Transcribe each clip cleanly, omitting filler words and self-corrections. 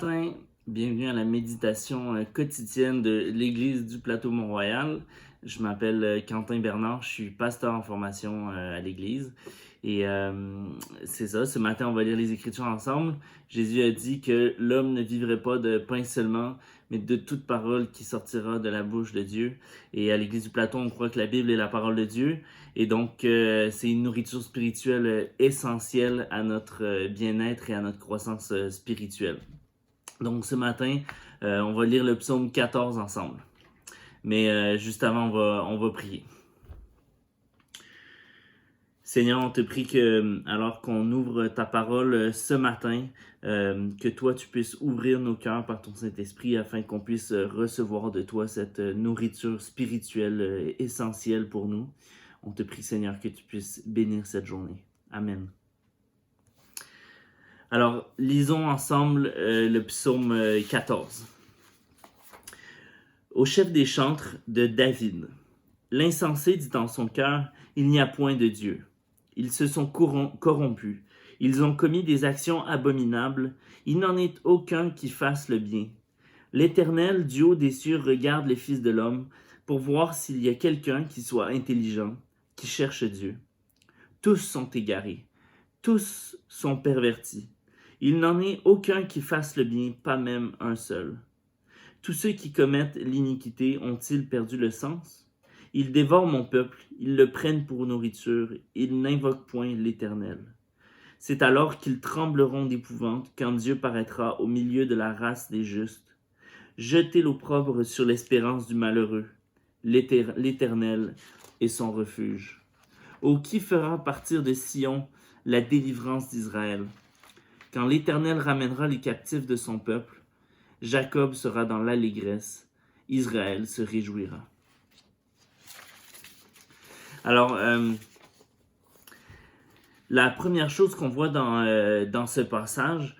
Matin, bienvenue à la méditation quotidienne de l'Église du Plateau Mont-Royal. Je m'appelle Quentin Bernard, je suis pasteur en formation à l'Église. Et c'est ça, ce matin on va lire les Écritures ensemble. Jésus a dit que l'homme ne vivrait pas de pain seulement, mais de toute parole qui sortira de la bouche de Dieu. Et à l'Église du Plateau, on croit que la Bible est la parole de Dieu. Et donc, c'est une nourriture spirituelle essentielle à notre bien-être et à notre croissance spirituelle. Donc ce matin, on va lire le psaume 14 ensemble. Mais juste avant, on va prier. Seigneur, on te prie que, alors qu'on ouvre ta parole ce matin, que toi, tu puisses ouvrir nos cœurs par ton Saint-Esprit afin qu'on puisse recevoir de toi cette nourriture spirituelle essentielle pour nous. On te prie, Seigneur, que tu puisses bénir cette journée. Amen. Alors, lisons ensemble le psaume 14. Au chef des chantres de David. L'insensé dit en son cœur, il n'y a point de Dieu. Ils se sont corrompus. Ils ont commis des actions abominables. Il n'en est aucun qui fasse le bien. L'Éternel, du haut des cieux, regarde les fils de l'homme pour voir s'il y a quelqu'un qui soit intelligent, qui cherche Dieu. Tous sont égarés. Tous sont pervertis. Il n'en est aucun qui fasse le bien, pas même un seul. Tous ceux qui commettent l'iniquité ont-ils perdu le sens? Ils dévorent mon peuple, ils le prennent pour nourriture, ils n'invoquent point l'Éternel. C'est alors qu'ils trembleront d'épouvante quand Dieu paraîtra au milieu de la race des justes. Jetez l'opprobre sur l'espérance du malheureux. L'Éternel est son refuge. Ô qui fera partir de Sion la délivrance d'Israël? Quand l'Éternel ramènera les captifs de son peuple, Jacob sera dans l'allégresse, Israël se réjouira. Alors, la première chose qu'on voit dans ce passage,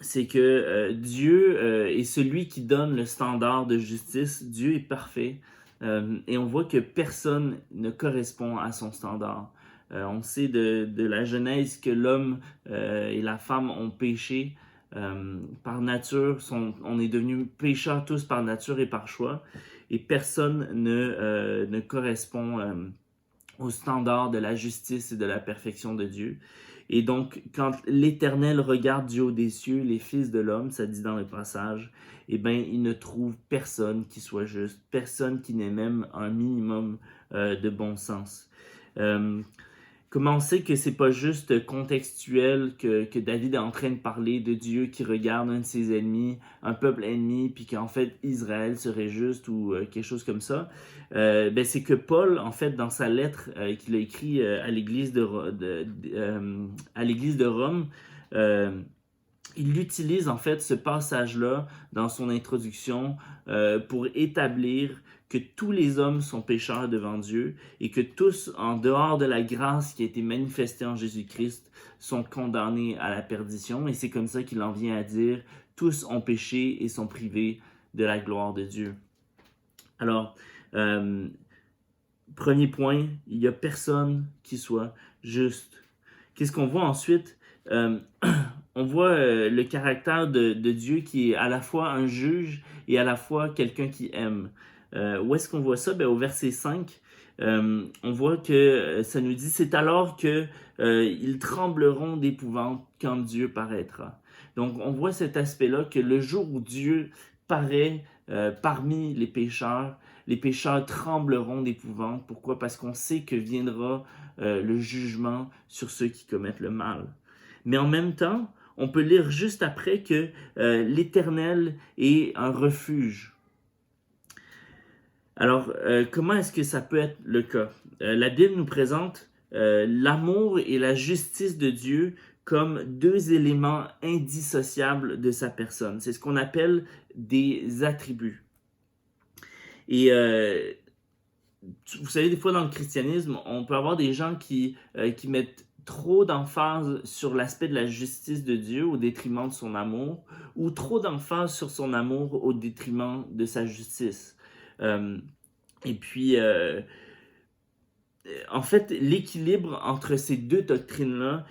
c'est que Dieu est celui qui donne le standard de justice. Dieu est parfait et on voit que personne ne correspond à son standard. On sait de la Genèse que l'homme et la femme ont péché par nature, on est devenus pécheurs tous par nature et par choix, et personne ne correspond au standard de la justice et de la perfection de Dieu. Et donc, quand l'Éternel regarde du haut des cieux les fils de l'homme, ça dit dans le passage, eh bien, il ne trouve personne qui soit juste, personne qui n'ait même un minimum de bon sens. Comment on sait que c'est pas juste contextuel, que David est en train de parler de Dieu qui regarde un de ses ennemis, un peuple ennemi, puis qu'en fait Israël serait juste ou quelque chose comme ça? C'est que Paul, en fait, dans sa lettre qu'il a écrite à l'église à l'église de Rome, il utilise en fait ce passage-là dans son introduction pour établir que tous les hommes sont pécheurs devant Dieu et que tous, en dehors de la grâce qui a été manifestée en Jésus-Christ, sont condamnés à la perdition. Et c'est comme ça qu'il en vient à dire, tous ont péché et sont privés de la gloire de Dieu. Alors, premier point, il n'y a personne qui soit juste. Qu'est-ce qu'on voit ensuite? On voit le caractère de Dieu qui est à la fois un juge et à la fois quelqu'un qui aime. Où est-ce qu'on voit ça? Au verset 5, on voit que ça nous dit « C'est alors que ils trembleront d'épouvante quand Dieu paraîtra. » Donc, on voit cet aspect-là que le jour où Dieu paraît parmi les pécheurs trembleront d'épouvante. Pourquoi? Parce qu'on sait que viendra le jugement sur ceux qui commettent le mal. Mais en même temps, on peut lire juste après que l'Éternel est un refuge. Alors, comment est-ce que ça peut être le cas? La Bible nous présente l'amour et la justice de Dieu comme deux éléments indissociables de sa personne. C'est ce qu'on appelle des attributs. Et vous savez, des fois dans le christianisme, on peut avoir des gens qui mettent trop d'emphase sur l'aspect de la justice de Dieu au détriment de son amour, ou trop d'emphase sur son amour au détriment de sa justice. Et puis, en fait, l'équilibre entre ces deux doctrines-là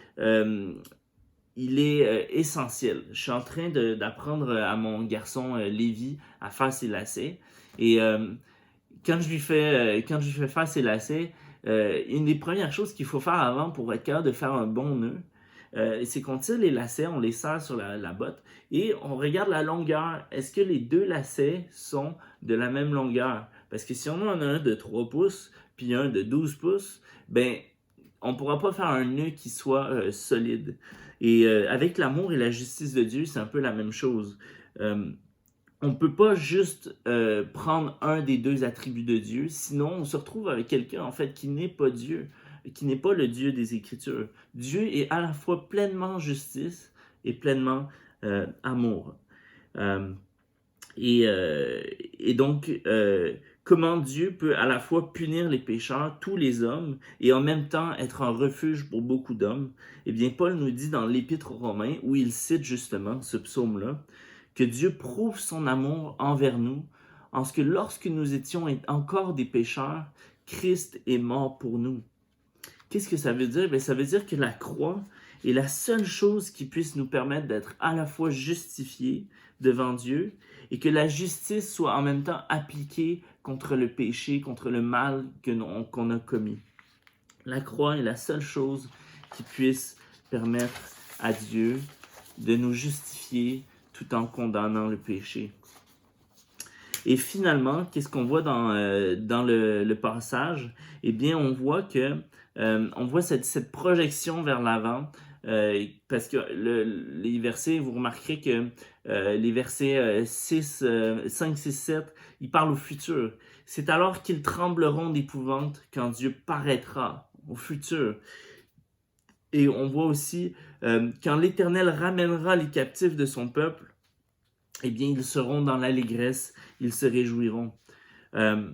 il est essentiel. Je suis en train d'apprendre à mon garçon Lévi à faire ses lacets. Et quand je lui fais faire ses lacets, une des premières choses qu'il faut faire avant pour être capable de faire un bon nœud, c'est qu'on tire les lacets, on les serre sur la botte et on regarde la longueur. Est-ce que les deux lacets sont de la même longueur? Parce que si on en a un de 3 pouces puis un de 12 pouces, ben on ne pourra pas faire un nœud qui soit solide. Et avec l'amour et la justice de Dieu, c'est un peu la même chose. Euh, on ne peut pas juste prendre un des deux attributs de Dieu, sinon on se retrouve avec quelqu'un en fait qui n'est pas Dieu, qui n'est pas le Dieu des Écritures. Dieu est à la fois pleinement justice et pleinement amour. Euh, et, euh, et donc, comment Dieu peut à la fois punir les pécheurs, tous les hommes, et en même temps être un refuge pour beaucoup d'hommes? Eh bien, Paul nous dit dans l'Épître aux Romains, où il cite justement ce psaume-là, que Dieu prouve son amour envers nous, en ce que lorsque nous étions encore des pécheurs, Christ est mort pour nous. Qu'est-ce que ça veut dire? Bien, ça veut dire que la croix est la seule chose qui puisse nous permettre d'être à la fois justifiés devant Dieu et que la justice soit en même temps appliquée contre le péché, contre le mal qu'on a commis. La croix est la seule chose qui puisse permettre à Dieu de nous justifier tout en condamnant le péché. Et finalement, qu'est-ce qu'on voit dans le passage? Eh bien, on voit on voit cette projection vers l'avant, parce que les versets, vous remarquerez que les versets 5, 6, 7, ils parlent au futur. C'est alors qu'ils trembleront d'épouvante quand Dieu paraîtra au futur. Et on voit aussi, quand l'Éternel ramènera les captifs de son peuple, eh bien, ils seront dans l'allégresse, ils se réjouiront. Euh,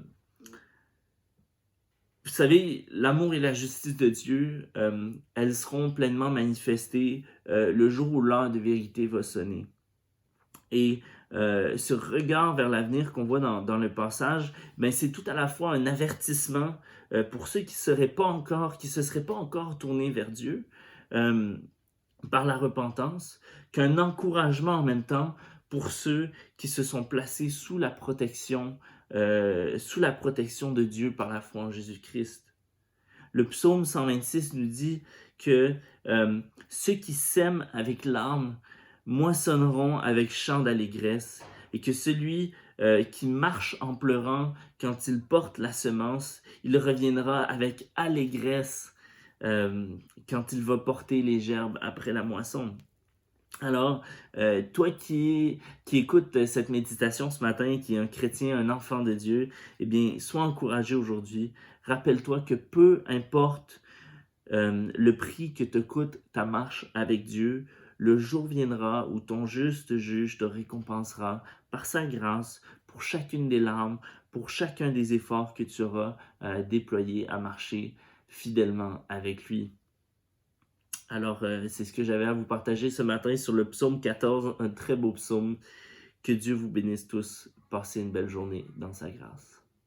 Vous savez, l'amour et la justice de Dieu, elles seront pleinement manifestées le jour où l'heure de vérité va sonner. Et ce regard vers l'avenir qu'on voit dans le passage, ben, c'est tout à la fois un avertissement pour ceux qui se seraient pas encore tournés vers Dieu euh, par la repentance, qu'un encouragement en même temps pour ceux qui se sont placés sous la protection de Dieu par la foi en Jésus-Christ. Le psaume 126 nous dit que ceux qui sèment avec larmes moissonneront avec chant d'allégresse, et que celui qui marche en pleurant quand il porte la semence, il reviendra avec allégresse quand il va porter les gerbes après la moisson. Alors, toi qui écoutes cette méditation ce matin, qui est un chrétien, un enfant de Dieu, eh bien, sois encouragé aujourd'hui. Rappelle-toi que peu importe le prix que te coûte ta marche avec Dieu, le jour viendra où ton juste juge te récompensera par sa grâce pour chacune des larmes, pour chacun des efforts que tu auras déployés à marcher fidèlement avec lui. Alors, c'est ce que j'avais à vous partager ce matin sur le psaume 14, un très beau psaume. Que Dieu vous bénisse tous. Passez une belle journée dans sa grâce.